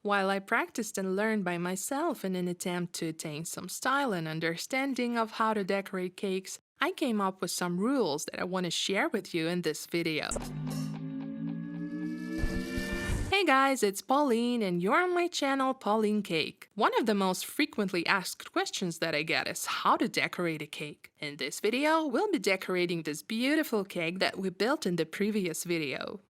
While I practiced and learned by myself in an attempt to attain some style and understanding of how to decorate cakes, I came up with some rules that I want to share with you in this video. Hey guys, it's Pauline and you're on my channel Pauline Cake. One of the most frequently asked questions that I get is how to decorate a cake. In this video, we'll be decorating this beautiful cake that we built in the previous video.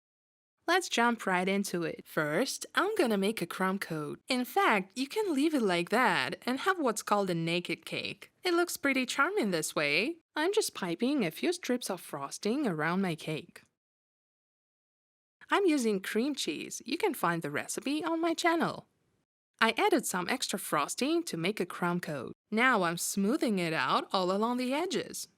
Let's jump right into it. First, I'm gonna make a crumb coat. In fact, you can leave it like that and have what's called a naked cake. It looks pretty charming this way. I'm just piping a few strips of frosting around my cake. I'm using cream cheese. You can find the recipe on my channel. I added some extra frosting to make a crumb coat. Now I'm smoothing it out all along the edges.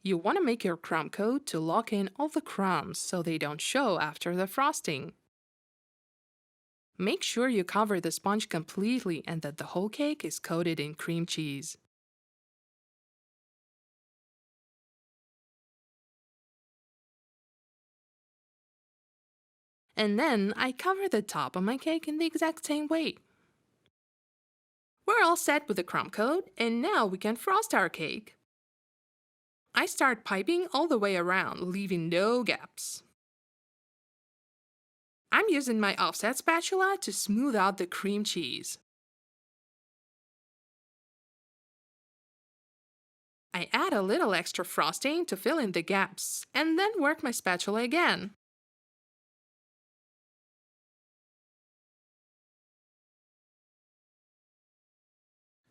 You want to make your crumb coat to lock in all the crumbs so they don't show after the frosting. Make sure you cover the sponge completely and that the whole cake is coated in cream cheese. And then I cover the top of my cake in the exact same way. We're all set with the crumb coat, and now we can frost our cake. I start piping all the way around, leaving no gaps. I'm using my offset spatula to smooth out the cream cheese. I add a little extra frosting to fill in the gaps, and then work my spatula again.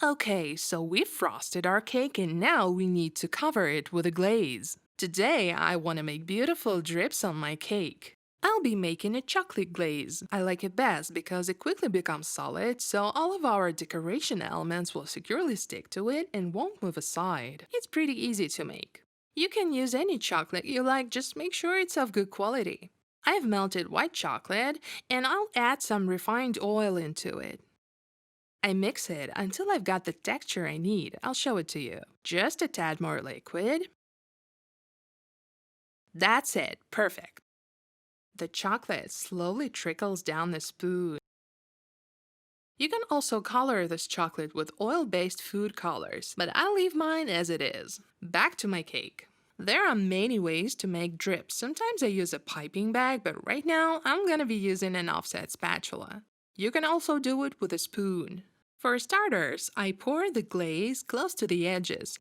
Okay, so we've frosted our cake and now we need to cover it with a glaze. Today, I want to make beautiful drips on my cake. I'll be making a chocolate glaze. I like it best because it quickly becomes solid, so all of our decoration elements will securely stick to it and won't move aside. It's pretty easy to make. You can use any chocolate you like, just make sure it's of good quality. I've melted white chocolate and I'll add some refined oil into it. I mix it until I've got the texture I need. I'll show it to you. Just a tad more liquid. That's it, perfect. The chocolate slowly trickles down the spoon. You can also color this chocolate with oil-based food colors, but I'll leave mine as it is. Back to my cake. There are many ways to make drips. Sometimes I use a piping bag, but right now I'm gonna be using an offset spatula. You can also do it with a spoon. For starters, I pour the glaze close to the edges.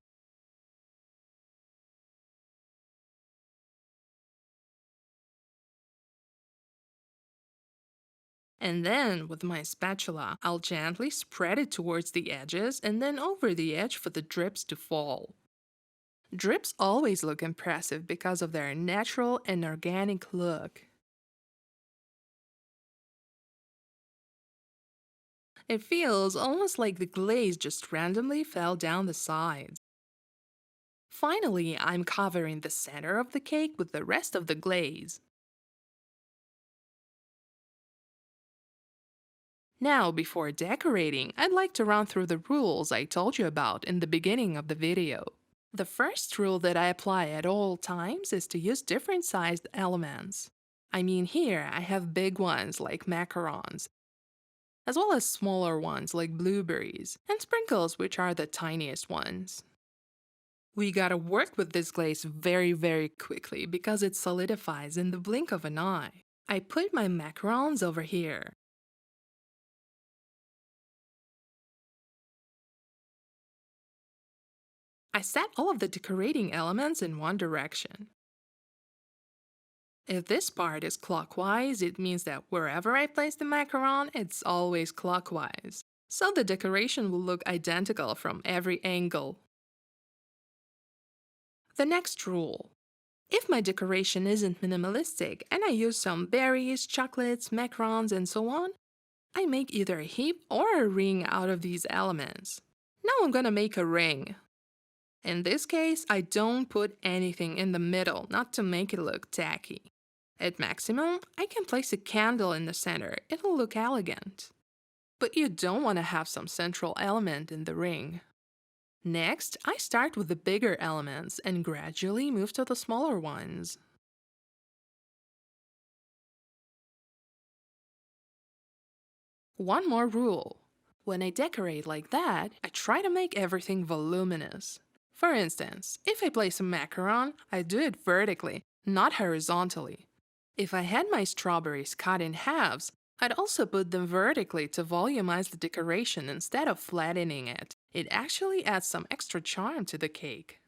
And then, with my spatula, I'll gently spread it towards the edges and then over the edge for the drips to fall. Drips always look impressive because of their natural and organic look. It feels almost like the glaze just randomly fell down the sides. Finally, I'm covering the center of the cake with the rest of the glaze. Now, before decorating, I'd like to run through the rules I told you about in the beginning of the video. The first rule that I apply at all times is to use different sized elements. I mean, here I have big ones like macarons, as well as smaller ones like blueberries, and sprinkles, which are the tiniest ones. We gotta work with this glaze very quickly because it solidifies in the blink of an eye. I put my macarons over here. I set all of the decorating elements in one direction. If this part is clockwise, it means that wherever I place the macaron, it's always clockwise. So the decoration will look identical from every angle. The next rule. If my decoration isn't minimalistic and I use some berries, chocolates, macarons, and so on, I make either a heap or a ring out of these elements. Now I'm gonna make a ring. In this case, I don't put anything in the middle, not to make it look tacky. At maximum, I can place a candle in the center. It'll look elegant. But you don't want to have some central element in the ring. Next, I start with the bigger elements and gradually move to the smaller ones. One more rule. When I decorate like that, I try to make everything voluminous. For instance, if I place a macaron, I do it vertically, not horizontally. If I had my strawberries cut in halves, I'd also put them vertically to volumize the decoration instead of flattening it. It actually adds some extra charm to the cake.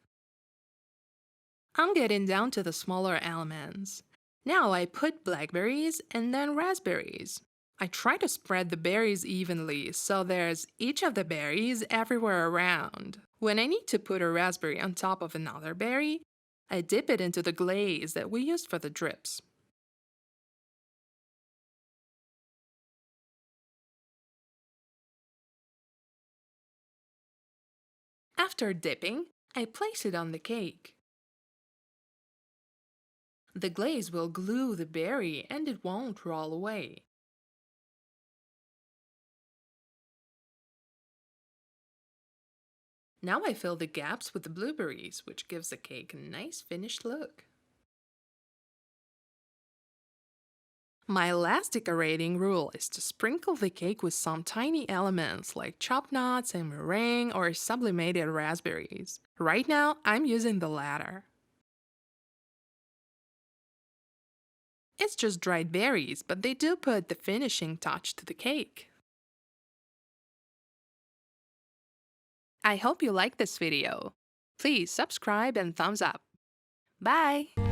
I'm getting down to the smaller elements. Now I put blackberries and then raspberries. I try to spread the berries evenly so there's each of the berries everywhere around. When I need to put a raspberry on top of another berry, I dip it into the glaze that we used for the drips. After dipping, I place it on the cake. The glaze will glue the berry and it won't roll away. Now I fill the gaps with the blueberries, which gives the cake a nice finished look. My last decorating rule is to sprinkle the cake with some tiny elements like chopped nuts and meringue or sublimated raspberries. Right now, I'm using the latter. It's just dried berries, but they do put the finishing touch to the cake. I hope you like this video. Please subscribe and thumbs up. Bye!